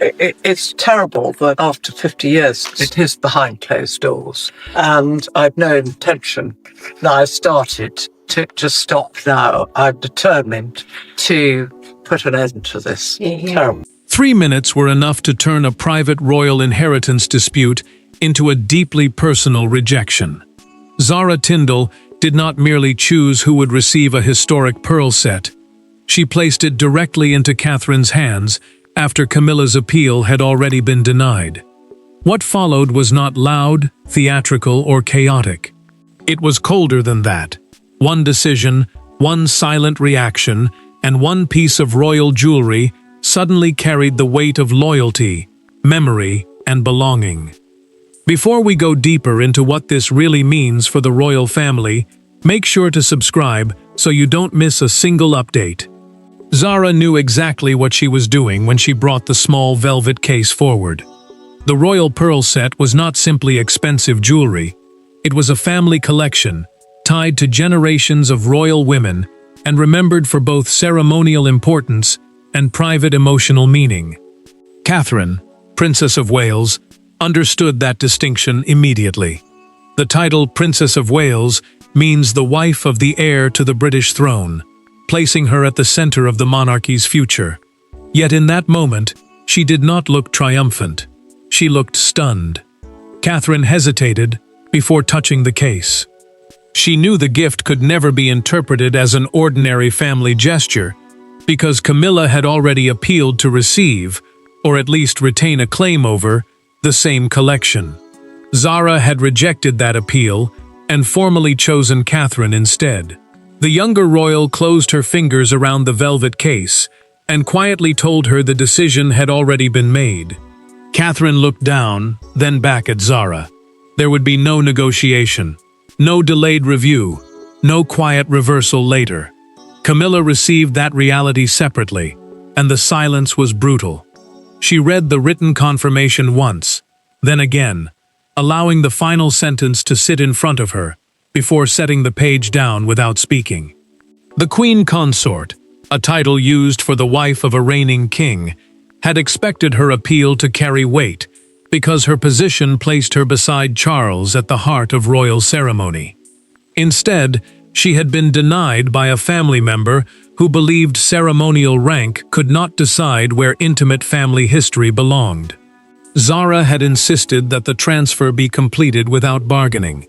It's terrible that after 50 years it is behind closed doors. And I've no intention. Now I've started to stop now. I'm determined to put an end to this. Terrible. 3 minutes were enough to turn a private royal inheritance dispute into a deeply personal rejection. Zara Tindall did not merely choose who would receive a historic pearl set. She placed it directly into Catherine's hands after Camilla's appeal had already been denied. What followed was not loud, theatrical, or chaotic. It was colder than that. One decision, one silent reaction, and one piece of royal jewelry suddenly carried the weight of loyalty, memory, and belonging. Before we go deeper into what this really means for the royal family, make sure to subscribe so you don't miss a single update. Zara knew exactly what she was doing when she brought the small velvet case forward. The royal pearl set was not simply expensive jewelry. It was a family collection, tied to generations of royal women and remembered for both ceremonial importance and private emotional meaning. Catherine, Princess of Wales, understood that distinction immediately. The title Princess of Wales means the wife of the heir to the British throne, placing her at the center of the monarchy's future. Yet in that moment, she did not look triumphant. She looked stunned. Catherine hesitated before touching the case. She knew the gift could never be interpreted as an ordinary family gesture, because Camilla had already appealed to receive, or at least retain a claim over, the same collection. Zara had rejected that appeal and formally chosen Catherine instead. The younger royal closed her fingers around the velvet case and quietly told her the decision had already been made. Catherine looked down, then back at Zara. There would be no negotiation, no delayed review, no quiet reversal later. Camilla received that reality separately, and the silence was brutal. She read the written confirmation once, then again, allowing the final sentence to sit in front of her, before setting the page down without speaking. The Queen Consort, a title used for the wife of a reigning king, had expected her appeal to carry weight because her position placed her beside Charles at the heart of royal ceremony. Instead, she had been denied by a family member who believed ceremonial rank could not decide where intimate family history belonged. Zara had insisted that the transfer be completed without bargaining.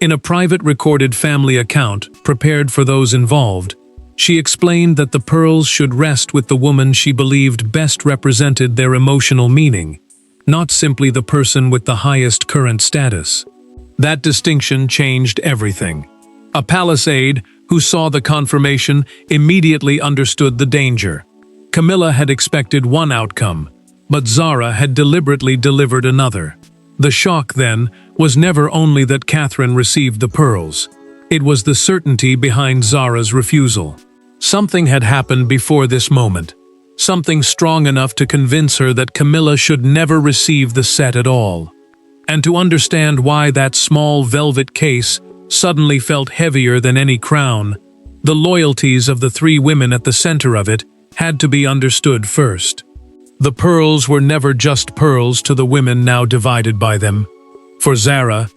In a private recorded family account prepared for those involved, she explained that the pearls should rest with the woman she believed best represented their emotional meaning, not simply the person with the highest current status. That distinction changed everything. A palace aide who saw the confirmation immediately understood the danger. Camilla had expected one outcome, but Zara had deliberately delivered another. The shock, then, was never only that Catherine received the pearls. It was the certainty behind Zara's refusal. Something had happened before this moment. Something strong enough to convince her that Camilla should never receive the set at all. And to understand why that small velvet case suddenly felt heavier than any crown, the loyalties of the three women at the center of it had to be understood first. The pearls were never just pearls to the women now divided by them. For Zara,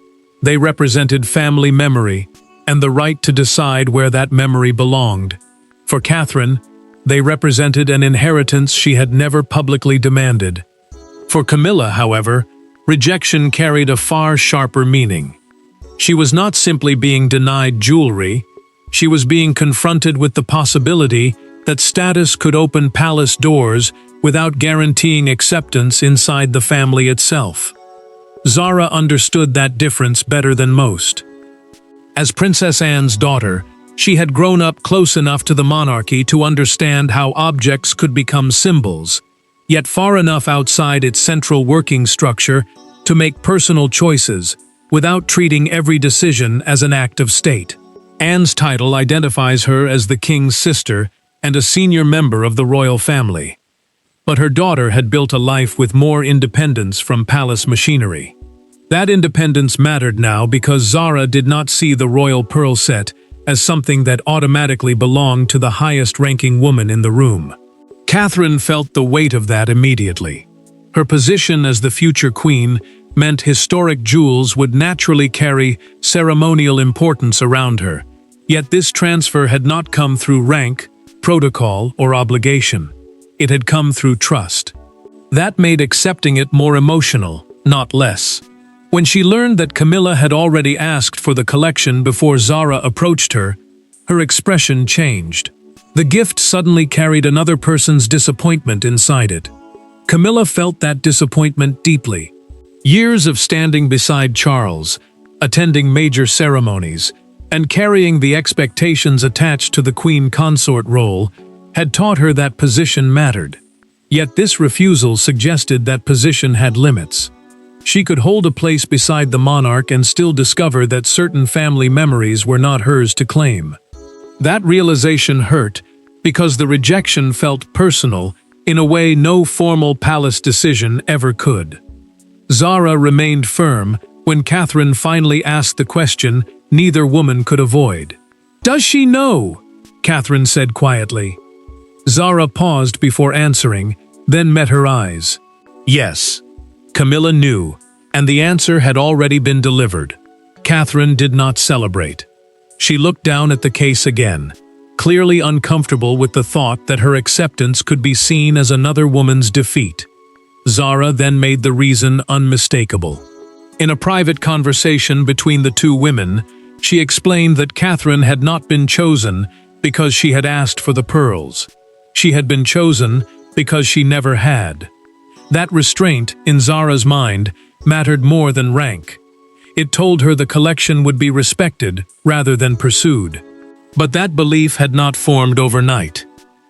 they represented family memory and the right to decide where that memory belonged. For Catherine, they represented an inheritance she had never publicly demanded. For Camilla, however, rejection carried a far sharper meaning. She was not simply being denied jewelry, she was being confronted with the possibility that status could open palace doors without guaranteeing acceptance inside the family itself. Zara understood that difference better than most. As Princess Anne's daughter, she had grown up close enough to the monarchy to understand how objects could become symbols, yet far enough outside its central working structure to make personal choices without treating every decision as an act of state. Anne's title identifies her as the king's sister and a senior member of the royal family. But her daughter had built a life with more independence from palace machinery. That independence mattered now because Zara did not see the royal pearl set as something that automatically belonged to the highest-ranking woman in the room. Catherine felt the weight of that immediately. Her position as the future queen meant historic jewels would naturally carry ceremonial importance around her. Yet this transfer had not come through rank, protocol, or obligation. It had come through trust. That made accepting it more emotional, not less. When she learned that Camilla had already asked for the collection before Zara approached her, her expression changed. The gift suddenly carried another person's disappointment inside it. Camilla felt that disappointment deeply. Years of standing beside Charles, attending major ceremonies, and carrying the expectations attached to the queen consort role had taught her that position mattered. Yet this refusal suggested that position had limits. She could hold a place beside the monarch and still discover that certain family memories were not hers to claim. That realization hurt because the rejection felt personal in a way no formal palace decision ever could. Zara remained firm when Catherine finally asked the question neither woman could avoid. "Does she know?" Catherine said quietly. Zara paused before answering, then met her eyes. Yes, Camilla knew, and the answer had already been delivered. Catherine did not celebrate. She looked down at the case again, clearly uncomfortable with the thought that her acceptance could be seen as another woman's defeat. Zara then made the reason unmistakable. In a private conversation between the two women, she explained that Catherine had not been chosen because she had asked for the pearls. She had been chosen because she never had. That restraint, in Zara's mind, mattered more than rank. It told her the collection would be respected rather than pursued. But that belief had not formed overnight.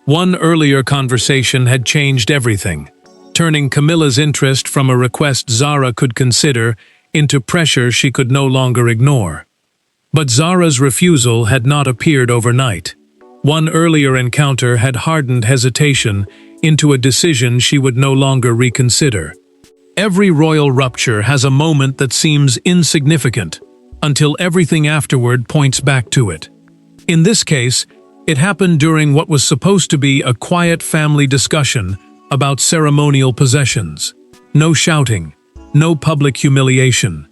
One earlier conversation had changed everything, turning Camilla's interest from a request Zara could consider into pressure she could no longer ignore. But Zara's refusal had not appeared overnight. One earlier encounter had hardened hesitation into a decision she would no longer reconsider. Every royal rupture has a moment that seems insignificant, until everything afterward points back to it. In this case, it happened during what was supposed to be a quiet family discussion about ceremonial possessions. No shouting, no public humiliation.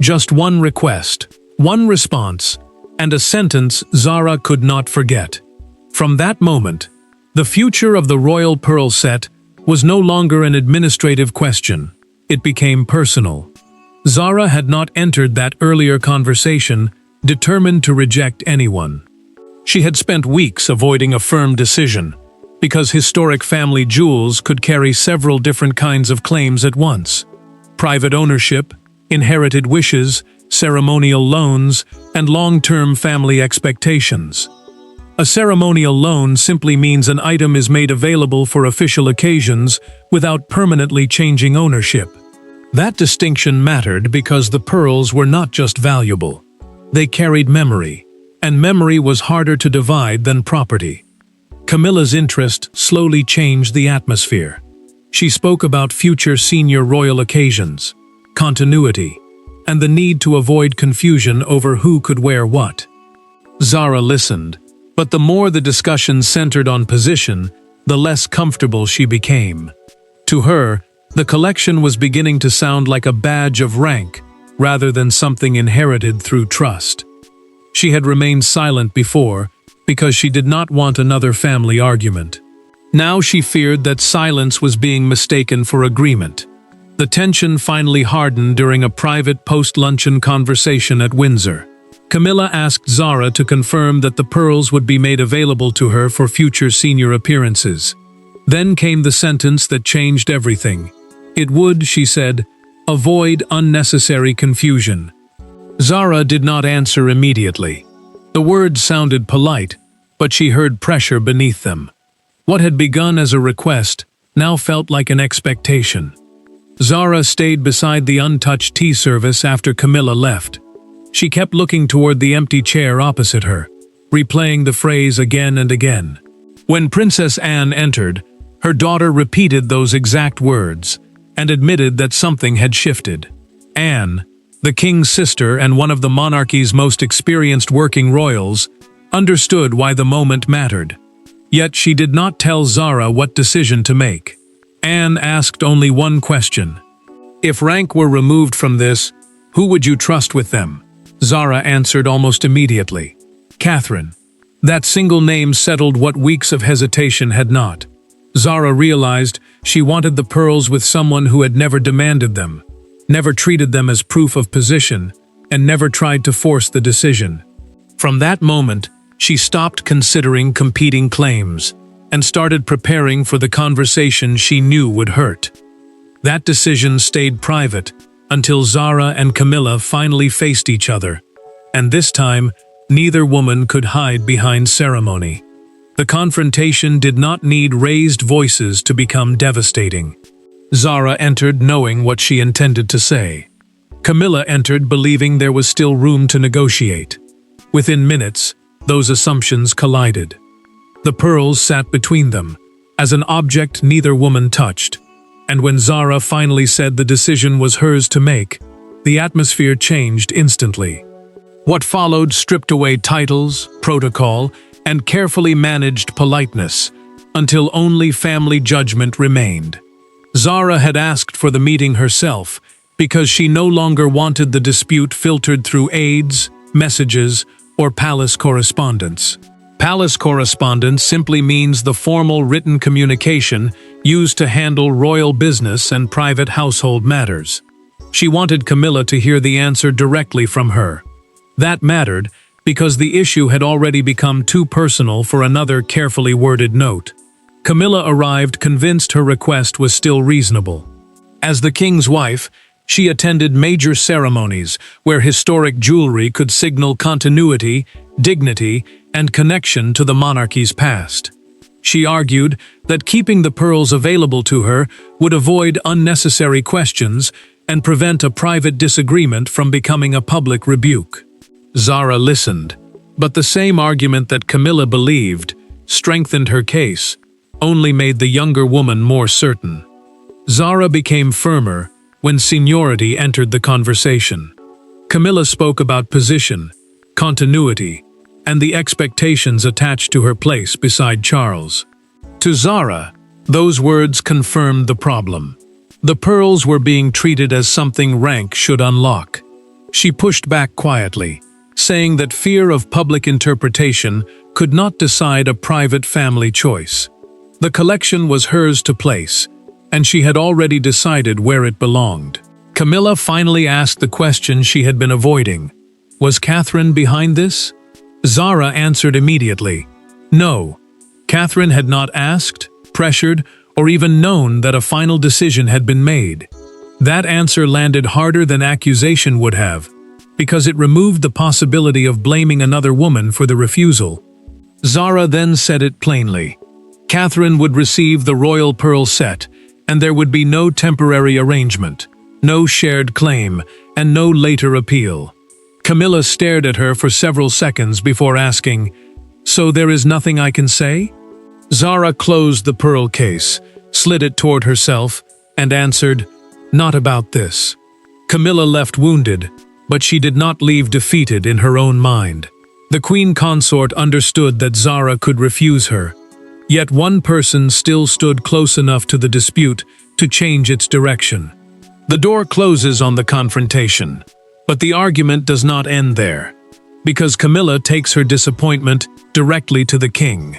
Just one request, one response, and a sentence Zara could not forget. From that moment, the future of the royal pearl set was no longer an administrative question. It became personal. Zara had not entered that earlier conversation determined to reject anyone. She had spent weeks avoiding a firm decision, because historic family jewels could carry several different kinds of claims at once. Private ownership, inherited wishes, ceremonial loans, and long-term family expectations. A ceremonial loan simply means an item is made available for official occasions without permanently changing ownership. That distinction mattered because the pearls were not just valuable. They carried memory, and memory was harder to divide than property. Camilla's interest slowly changed the atmosphere. She spoke about future senior royal occasions, continuity, and the need to avoid confusion over who could wear what. Zara listened, but the more the discussion centered on position, the less comfortable she became. To her, the collection was beginning to sound like a badge of rank rather than something inherited through trust. She had remained silent before because she did not want another family argument. Now she feared that silence was being mistaken for agreement. The tension finally hardened during a private post-luncheon conversation at Windsor. Camilla asked Zara to confirm that the pearls would be made available to her for future senior appearances. Then came the sentence that changed everything. It would, she said, avoid unnecessary confusion. Zara did not answer immediately. The words sounded polite, but she heard pressure beneath them. What had begun as a request now felt like an expectation. Zara stayed beside the untouched tea service after Camilla left. She kept looking toward the empty chair opposite her, replaying the phrase again and again. When Princess Anne entered, her daughter repeated those exact words and admitted that something had shifted. Anne, the king's sister and one of the monarchy's most experienced working royals, understood why the moment mattered. Yet she did not tell Zara what decision to make. Anne asked only one question. If rank were removed from this, who would you trust with them? Zara answered almost immediately. Catherine. That single name settled what weeks of hesitation had not. Zara realized she wanted the pearls with someone who had never demanded them, never treated them as proof of position, and never tried to force the decision. From that moment, she stopped considering competing claims and started preparing for the conversation she knew would hurt. That decision stayed private until Zara and Camilla finally faced each other, and this time, neither woman could hide behind ceremony. The confrontation did not need raised voices to become devastating. Zara entered knowing what she intended to say. Camilla entered believing there was still room to negotiate. Within minutes, those assumptions collided. The pearls sat between them, as an object neither woman touched, and when Zara finally said the decision was hers to make, the atmosphere changed instantly. What followed stripped away titles, protocol, and carefully managed politeness, until only family judgment remained. Zara had asked for the meeting herself because she no longer wanted the dispute filtered through aides, messages, or palace correspondence. Palace correspondence simply means the formal written communication used to handle royal business and private household matters. She wanted Camilla to hear the answer directly from her. That mattered because the issue had already become too personal for another carefully worded note. Camilla arrived convinced her request was still reasonable. As the king's wife, she attended major ceremonies where historic jewelry could signal continuity, dignity, and connection to the monarchy's past. She argued that keeping the pearls available to her would avoid unnecessary questions and prevent a private disagreement from becoming a public rebuke. Zara listened, but the same argument that Camilla believed strengthened her case, only made the younger woman more certain. Zara became firmer when seniority entered the conversation. Camilla spoke about position, continuity, and the expectations attached to her place beside Charles. To Zara, those words confirmed the problem. The pearls were being treated as something rank should unlock. She pushed back quietly, saying that fear of public interpretation could not decide a private family choice. The collection was hers to place, and she had already decided where it belonged. Camilla finally asked the question she had been avoiding. Was Catherine behind this? Zara answered immediately. No. Catherine had not asked, pressured, or even known that a final decision had been made. That answer landed harder than accusation would have, because it removed the possibility of blaming another woman for the refusal. Zara then said it plainly. Catherine would receive the royal pearl set, and there would be no temporary arrangement, no shared claim, and no later appeal. Camilla stared at her for several seconds before asking, "So there is nothing I can say?" Zara closed the pearl case, slid it toward herself, and answered, "Not about this." Camilla left wounded, but she did not leave defeated in her own mind. The queen consort understood that Zara could refuse her. Yet one person still stood close enough to the dispute to change its direction. The door closes on the confrontation, but the argument does not end there, because Camilla takes her disappointment directly to the king.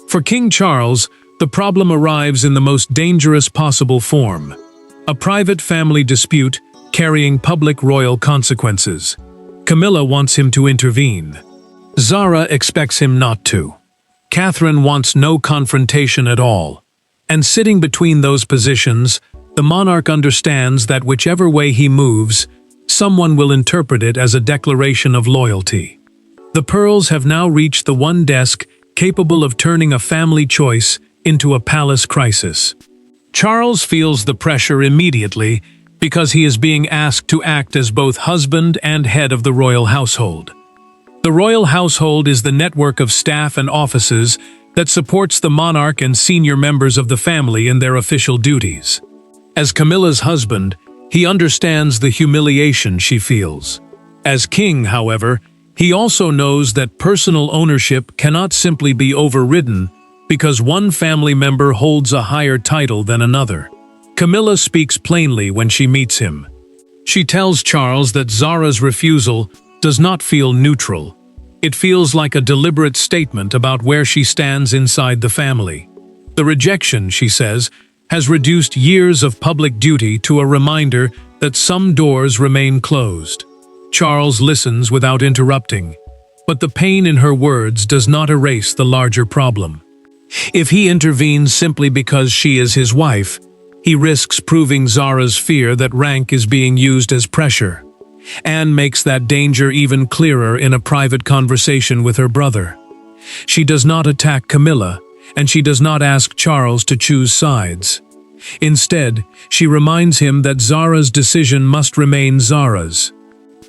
For King Charles, the problem arrives in the most dangerous possible form: a private family dispute carrying public royal consequences. Camilla wants him to intervene. Zara expects him not to. Catherine wants no confrontation at all. And sitting between those positions, the monarch understands that whichever way he moves, someone will interpret it as a declaration of loyalty. The pearls have now reached the one desk capable of turning a family choice into a palace crisis. Charles feels the pressure immediately because he is being asked to act as both husband and head of the royal household. The royal household is the network of staff and offices that supports the monarch and senior members of the family in their official duties. As Camilla's husband, he understands the humiliation she feels. As king, however, he also knows that personal ownership cannot simply be overridden because one family member holds a higher title than another. Camilla speaks plainly when she meets him. She tells Charles that Zara's refusal does not feel neutral. It feels like a deliberate statement about where she stands inside the family. The rejection, she says, has reduced years of public duty to a reminder that some doors remain closed. Charles listens without interrupting, but the pain in her words does not erase the larger problem. If he intervenes simply because she is his wife, he risks proving Zara's fear that rank is being used as pressure. Anne makes that danger even clearer in a private conversation with her brother. She does not attack Camilla, and she does not ask Charles to choose sides. Instead, she reminds him that Zara's decision must remain Zara's.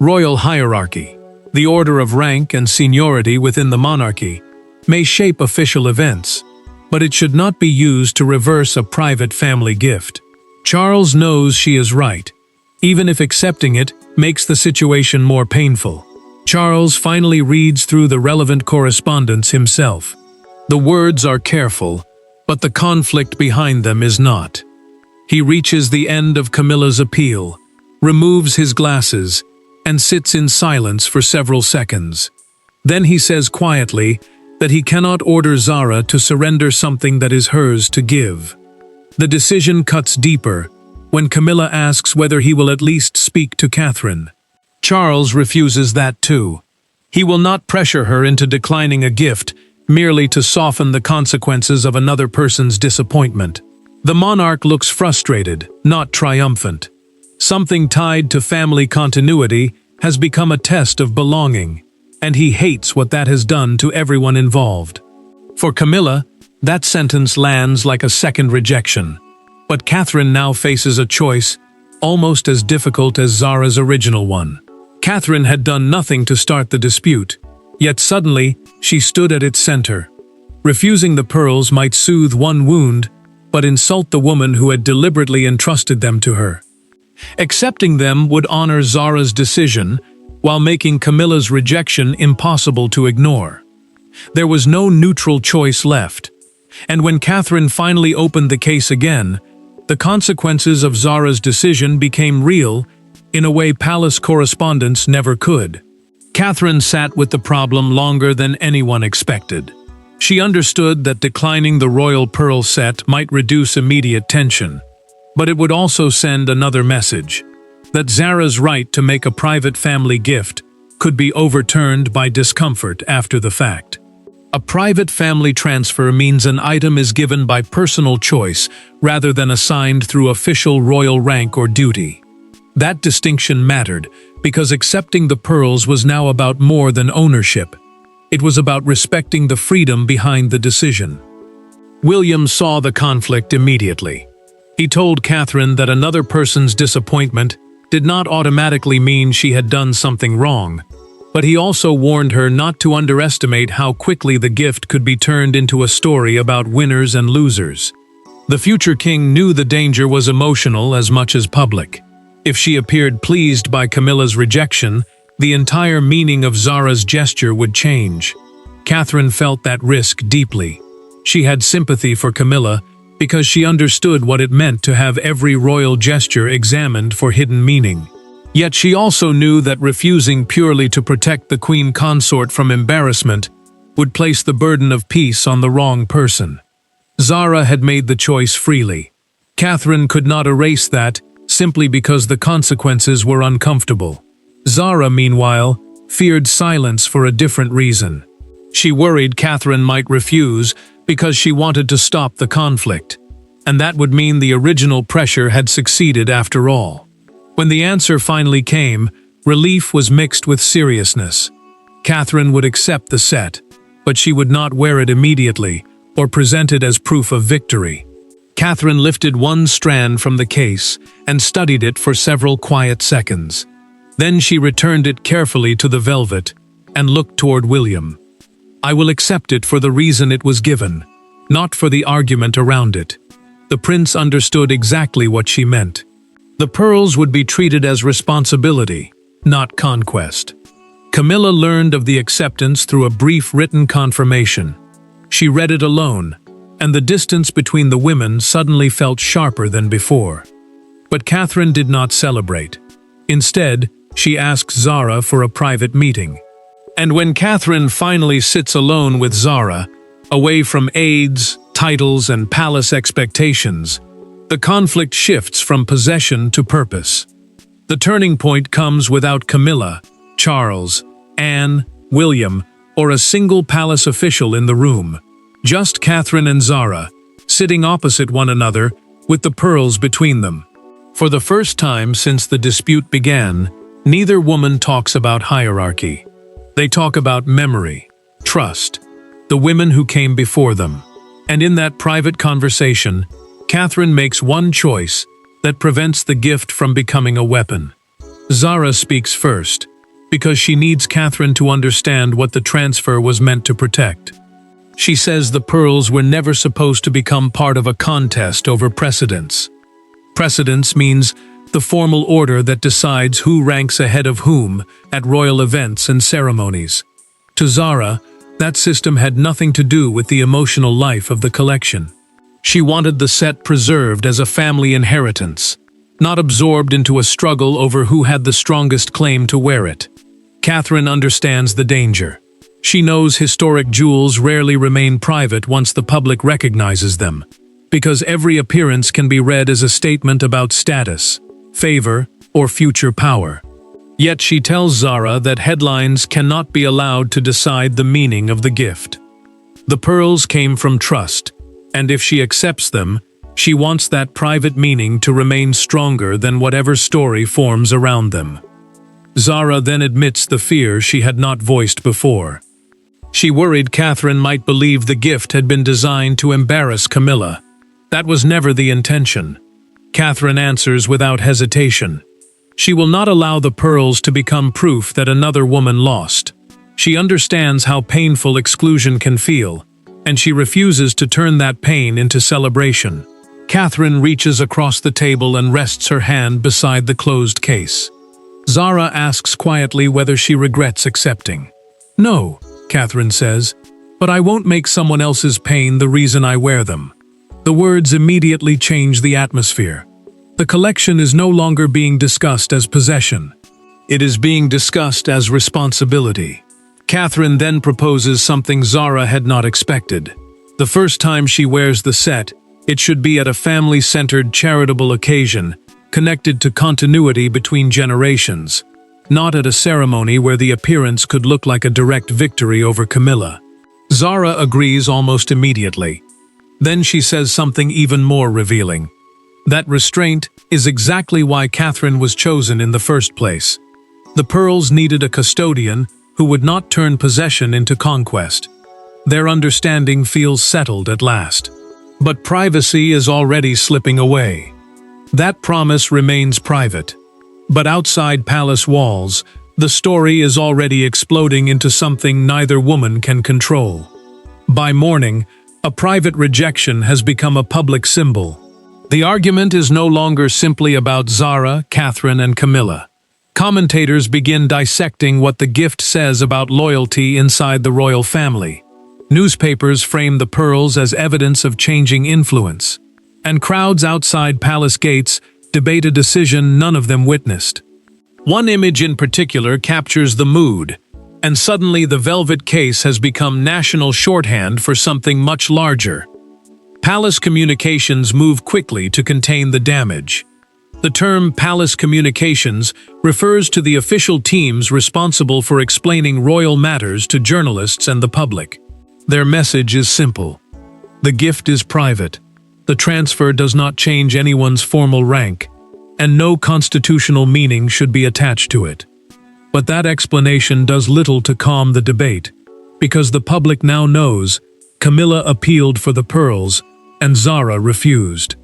Royal hierarchy, the order of rank and seniority within the monarchy, may shape official events, but it should not be used to reverse a private family gift. Charles knows she is right, even if accepting it makes the situation more painful. Charles finally reads through the relevant correspondence himself. The words are careful, but the conflict behind them is not. He reaches the end of Camilla's appeal, removes his glasses, and sits in silence for several seconds. Then he says quietly that he cannot order Zara to surrender something that is hers to give. The decision cuts deeper when Camilla asks whether he will at least speak to Catherine. Charles refuses that too. He will not pressure her into declining a gift merely to soften the consequences of another person's disappointment. The monarch looks frustrated, not triumphant. Something tied to family continuity has become a test of belonging, and he hates what that has done to everyone involved. For Camilla, that sentence lands like a second rejection. But Catherine now faces a choice almost as difficult as Zara's original one. Catherine had done nothing to start the dispute, yet suddenly she stood at its center. Refusing the pearls might soothe one wound, but insult the woman who had deliberately entrusted them to her. Accepting them would honor Zara's decision, while making Camilla's rejection impossible to ignore. There was no neutral choice left, and when Catherine finally opened the case again, the consequences of Zara's decision became real in a way palace correspondence never could. Catherine sat with the problem longer than anyone expected. She understood that declining the royal pearl set might reduce immediate tension, but it would also send another message, that Zara's right to make a private family gift could be overturned by discomfort after the fact. A private family transfer means an item is given by personal choice rather than assigned through official royal rank or duty. That distinction mattered because accepting the pearls was now about more than ownership. It was about respecting the freedom behind the decision. William saw the conflict immediately. He told Catherine that another person's disappointment did not automatically mean she had done something wrong, but he also warned her not to underestimate how quickly the gift could be turned into a story about winners and losers. The future king knew the danger was emotional as much as public. If she appeared pleased by Camilla's rejection, the entire meaning of Zara's gesture would change. Catherine felt that risk deeply. She had sympathy for Camilla because she understood what it meant to have every royal gesture examined for hidden meaning. Yet she also knew that refusing purely to protect the queen consort from embarrassment would place the burden of peace on the wrong person. Zara had made the choice freely. Catherine could not erase that simply because the consequences were uncomfortable. Zara, meanwhile, feared silence for a different reason. She worried Catherine might refuse because she wanted to stop the conflict, and that would mean the original pressure had succeeded after all. When the answer finally came, relief was mixed with seriousness. Catherine would accept the set, but she would not wear it immediately or present it as proof of victory. Catherine lifted one strand from the case and studied it for several quiet seconds. Then she returned it carefully to the velvet and looked toward William. "I will accept it for the reason it was given, not for the argument around it." The prince understood exactly what she meant. The pearls would be treated as responsibility, not conquest. Camilla learned of the acceptance through a brief written confirmation. She read it alone, and the distance between the women suddenly felt sharper than before. But Catherine did not celebrate. Instead, she asked Zara for a private meeting. And when Catherine finally sits alone with Zara, away from aides, titles, and palace expectations, the conflict shifts from possession to purpose. The turning point comes without Camilla, Charles, Anne, William, or a single palace official in the room. Just Catherine and Zara, sitting opposite one another, with the pearls between them. For the first time since the dispute began, neither woman talks about hierarchy. They talk about memory, trust, the women who came before them. And in that private conversation, Catherine makes one choice that prevents the gift from becoming a weapon. Zara speaks first, because she needs Catherine to understand what the transfer was meant to protect. She says the pearls were never supposed to become part of a contest over precedence. Precedence means the formal order that decides who ranks ahead of whom at royal events and ceremonies. To Zara, that system had nothing to do with the emotional life of the collection. She wanted the set preserved as a family inheritance, not absorbed into a struggle over who had the strongest claim to wear it. Catherine understands the danger. She knows historic jewels rarely remain private once the public recognizes them, because every appearance can be read as a statement about status, favor, or future power. Yet she tells Zara that headlines cannot be allowed to decide the meaning of the gift. The pearls came from trust, and if she accepts them, she wants that private meaning to remain stronger than whatever story forms around them. Zara then admits the fear she had not voiced before. She worried Catherine might believe the gift had been designed to embarrass Camilla. That was never the intention. Catherine answers without hesitation. She will not allow the pearls to become proof that another woman lost. She understands how painful exclusion can feel, and she refuses to turn that pain into celebration. Catherine reaches across the table and rests her hand beside the closed case. Zara asks quietly whether she regrets accepting. "No," Catherine says, "but I won't make someone else's pain the reason I wear them." The words immediately change the atmosphere. The collection is no longer being discussed as possession. It is being discussed as responsibility. Catherine then proposes something Zara had not expected. The first time she wears the set, it should be at a family-centered charitable occasion, connected to continuity between generations, not at a ceremony where the appearance could look like a direct victory over Camilla. Zara agrees almost immediately. Then she says something even more revealing. That restraint is exactly why Catherine was chosen in the first place. The pearls needed a custodian who would not turn possession into conquest. Their understanding feels settled at last. But privacy is already slipping away. That promise remains private. But outside palace walls, the story is already exploding into something neither woman can control. By morning, a private rejection has become a public symbol. The argument is no longer simply about Zara, Catherine, and Camilla. Commentators begin dissecting what the gift says about loyalty inside the royal family. Newspapers frame the pearls as evidence of changing influence, and crowds outside palace gates debate a decision none of them witnessed. One image in particular captures the mood, and suddenly the velvet case has become national shorthand for something much larger. Palace communications move quickly to contain the damage. The term palace communications refers to the official teams responsible for explaining royal matters to journalists and the public. Their message is simple. The gift is private. The transfer does not change anyone's formal rank, and no constitutional meaning should be attached to it. But that explanation does little to calm the debate, because the public now knows Camilla appealed for the pearls, and Zara refused.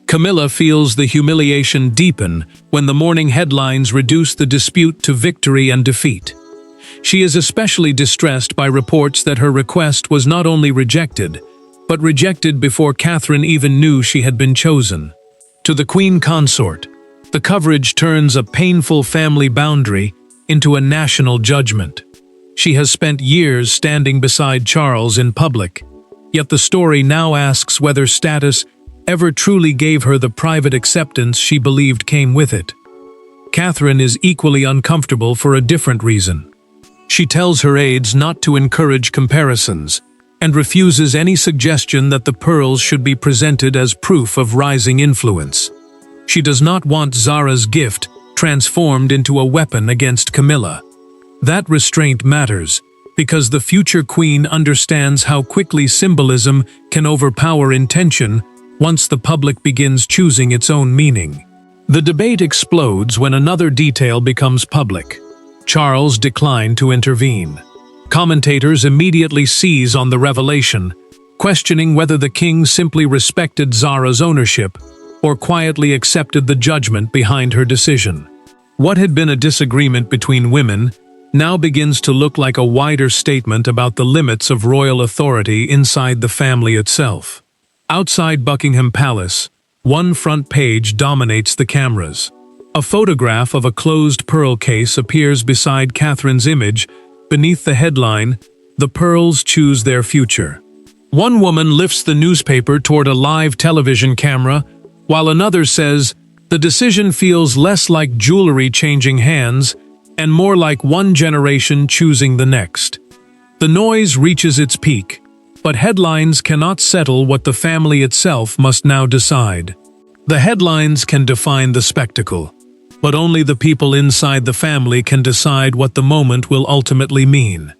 Camilla feels the humiliation deepen when the morning headlines reduce the dispute to victory and defeat. She is especially distressed by reports that her request was not only rejected, but rejected before Catherine even knew she had been chosen. To the Queen Consort, the coverage turns a painful family boundary into a national judgment. She has spent years standing beside Charles in public, Yet the story now asks whether status ever truly gave her the private acceptance she believed came with it. Catherine is equally uncomfortable for a different reason. She tells her aides not to encourage comparisons, and refuses any suggestion that the pearls should be presented as proof of rising influence. She does not want Zara's gift transformed into a weapon against Camilla. That restraint matters, because the future queen understands how quickly symbolism can overpower intention once the public begins choosing its own meaning. The debate explodes when another detail becomes public. Charles declined to intervene. Commentators immediately seize on the revelation, questioning whether the king simply respected Zara's ownership or quietly accepted the judgment behind her decision. What had been a disagreement between women now begins to look like a wider statement about the limits of royal authority inside the family itself. Outside Buckingham Palace, one front page dominates the cameras. A photograph of a closed pearl case appears beside Catherine's image, beneath the headline, "The Pearls Choose Their Future." One woman lifts the newspaper toward a live television camera, while another says, "The decision feels less like jewelry changing hands and more like one generation choosing the next." The noise reaches its peak, but headlines cannot settle what the family itself must now decide. The headlines can define the spectacle, but only the people inside the family can decide what the moment will ultimately mean.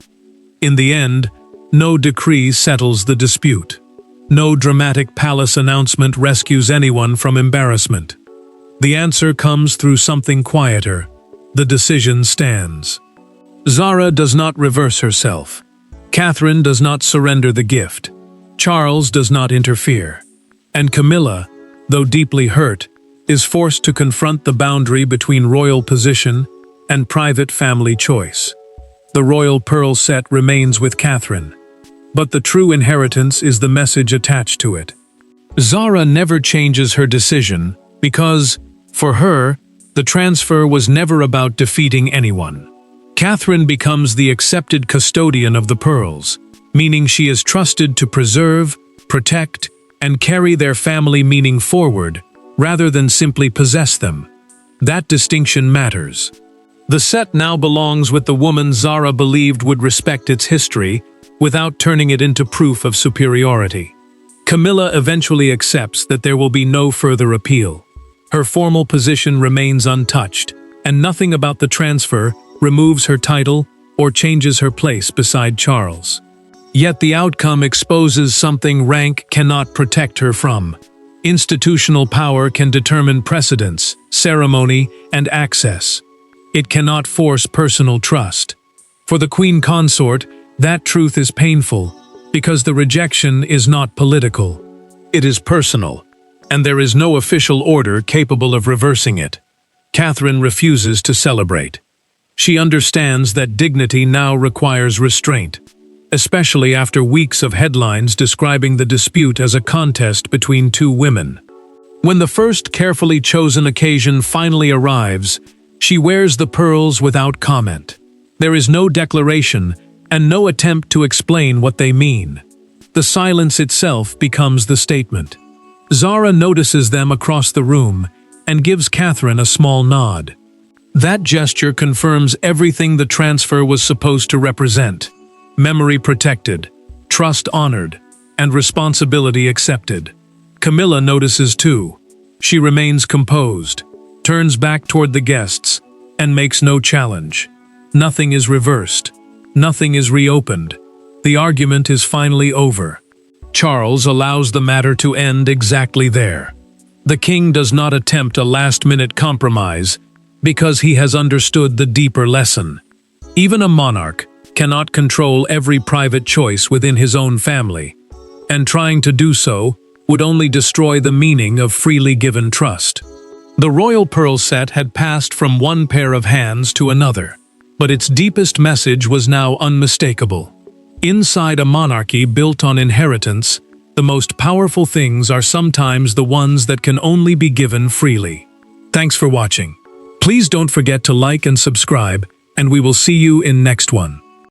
In the end, no decree settles the dispute. No dramatic palace announcement rescues anyone from embarrassment. The answer comes through something quieter. The decision stands. Zara does not reverse herself. Catherine does not surrender the gift. Charles does not interfere. And Camilla, though deeply hurt, is forced to confront the boundary between royal position and private family choice. The royal pearl set remains with Catherine, but the true inheritance is the message attached to it. Zara never changes her decision because, for her, the transfer was never about defeating anyone. Catherine becomes the accepted custodian of the pearls, meaning she is trusted to preserve, protect, and carry their family meaning forward, rather than simply possess them. That distinction matters. The set now belongs with the woman Zara believed would respect its history, without turning it into proof of superiority. Camilla eventually accepts that there will be no further appeal. Her formal position remains untouched, and nothing about the transfer removes her title or changes her place beside Charles. Yet the outcome exposes something rank cannot protect her from. Institutional power can determine precedence, ceremony, and access. It cannot force personal trust. For the queen consort, that truth is painful, because the rejection is not political. It is personal, and there is no official order capable of reversing it. Catherine refuses to celebrate. She understands that dignity now requires restraint, especially after weeks of headlines describing the dispute as a contest between two women. When the first carefully chosen occasion finally arrives, she wears the pearls without comment. There is no declaration and no attempt to explain what they mean. The silence itself becomes the statement. Zara notices them across the room and gives Catherine a small nod. That gesture confirms everything the transfer was supposed to represent: memory protected, trust honored, and responsibility accepted. Camilla notices too. She remains composed, turns back toward the guests, and makes no challenge. Nothing is reversed. Nothing is reopened. The argument is finally over. Charles allows the matter to end exactly there. The king does not attempt a last-minute compromise because he has understood the deeper lesson. Even a monarch cannot control every private choice within his own family, and trying to do so would only destroy the meaning of freely given trust. The royal pearl set had passed from one pair of hands to another, but its deepest message was now unmistakable. Inside a monarchy built on inheritance, the most powerful things are sometimes the ones that can only be given freely. Thanks for watching. Please don't forget to like and subscribe, and we will see you in next one.